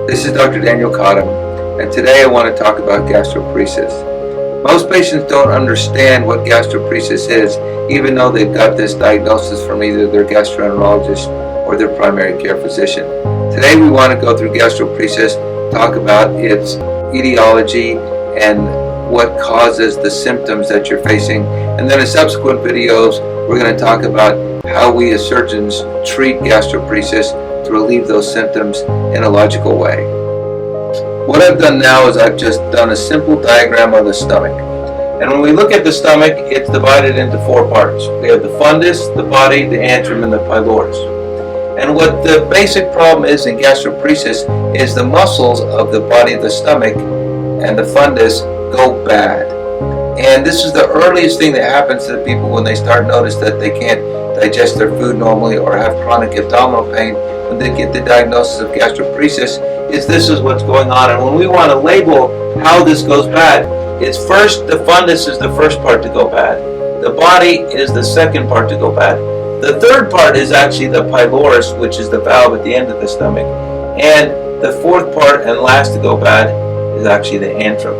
This is Dr. Daniel Cottom, and today I want to talk about gastroparesis. Most patients don't understand what gastroparesis is, even though they've got this diagnosis from either their gastroenterologist or their primary care physician. Today we want to go through gastroparesis, talk about its etiology and what causes the symptoms that you're facing, and then in subsequent videos we're going to talk about how we as surgeons treat gastroparesis to relieve those symptoms in a logical way. What I've done now is I've just done a simple diagram of the stomach. And when we look at the stomach, it's divided into four parts. We have the fundus, the body, the antrum, and the pylorus. And what the basic problem is in gastroparesis is the muscles of the body of the stomach and the fundus go bad. And this is the earliest thing that happens to people when they start notice that they can't digest their food normally or have chronic abdominal pain. When they get the diagnosis of gastroparesis, this is what's going on. And when we want to label how this goes bad, it's first the fundus is the first part to go bad. The body is the second part to go bad. The third part is actually the pylorus, which is the valve at the end of the stomach. And the fourth part and last to go bad is actually the antrum.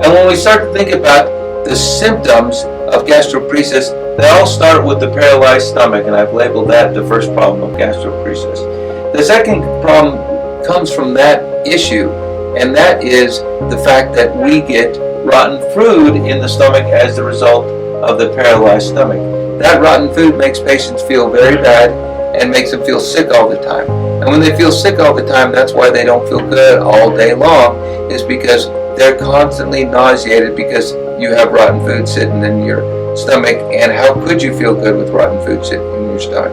And when we start to think about the symptoms of gastroparesis, they all start with the paralyzed stomach, and I've labeled that the first problem of gastroparesis. The second problem comes from that issue, and that is the fact that we get rotten food in the stomach as the result of the paralyzed stomach. That rotten food makes patients feel very bad and makes them feel sick all the time. And when they feel sick all the time, that's why they don't feel good all day long, is because they're constantly nauseated because you have rotten food sitting in your stomach. And how could you feel good with rotten food sitting in your stomach?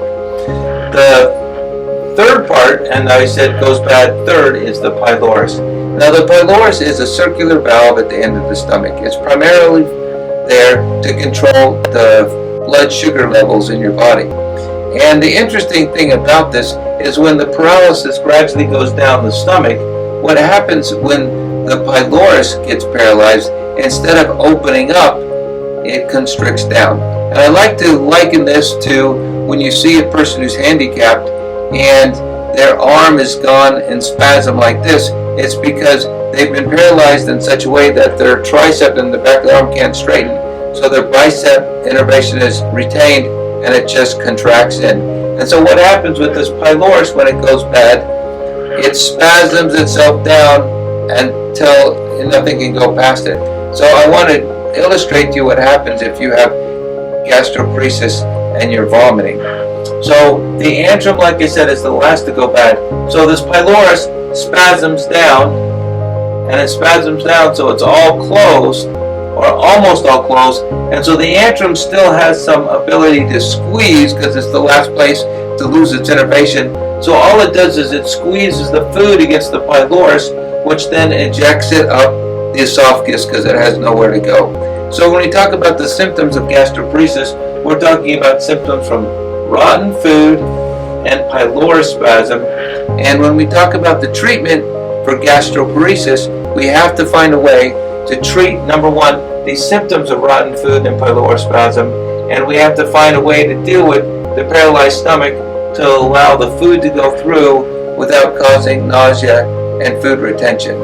The third part, and I said goes bad third, is the pylorus. Now the pylorus is a circular valve at the end of the stomach. It's primarily there to control the blood sugar levels in your body. And the interesting thing about this is when the paralysis gradually goes down the stomach, what happens when the pylorus gets paralyzed, instead of opening up, it constricts down. And I like to liken this to when you see a person who's handicapped and their arm is gone in spasm like this. It's because they've been paralyzed in such a way that their tricep and the back of the arm can't straighten. So their bicep innervation is retained and it just contracts in. And so what happens with this pylorus when it goes bad, it spasms itself down until nothing can go past it. So I want to illustrate to you what happens if you have gastroparesis and you're vomiting. So the antrum, like I said, is the last to go bad. So this pylorus spasms down, and it spasms down so it's all closed, or almost all closed, and so the antrum still has some ability to squeeze because it's the last place to lose its innervation. So all it does is it squeezes the food against the pylorus, which then ejects it up the esophagus because it has nowhere to go. So when we talk about the symptoms of gastroparesis, we're talking about symptoms from rotten food and pylorus spasm. And when we talk about the treatment for gastroparesis, we have to find a way to treat, number one, the symptoms of rotten food and pylorus spasm, and we have to find a way to deal with the paralyzed stomach to allow the food to go through without causing nausea and food retention.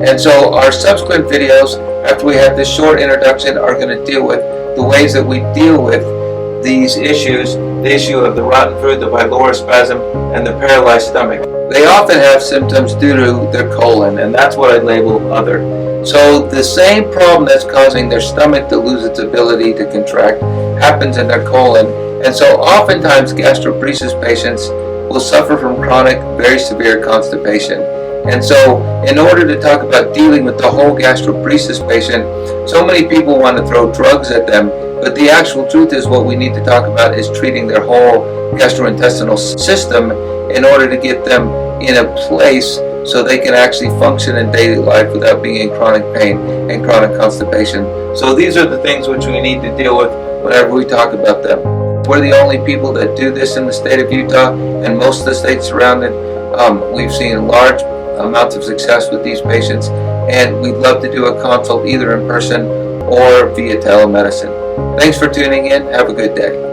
And so our subsequent videos, after we have this short introduction, are going to deal with the ways that we deal with these issues, the issue of the rotten food, the pylorus spasm, and the paralyzed stomach. They often have symptoms due to their colon, and that's what I label other. So the same problem that's causing their stomach to lose its ability to contract happens in their colon. And so oftentimes gastroparesis patients will suffer from chronic, very severe constipation. And so in order to talk about dealing with the whole gastroparesis patient, so many people want to throw drugs at them, but the actual truth is what we need to talk about is treating their whole gastrointestinal system in order to get them in a place so they can actually function in daily life without being in chronic pain and chronic constipation. So these are the things which we need to deal with whenever we talk about them. We're the only people that do this in the state of Utah and most of the states surrounding. We've seen large amounts of success with these patients, and we'd love to do a consult either in person or via telemedicine. Thanks for tuning in. Have a good day.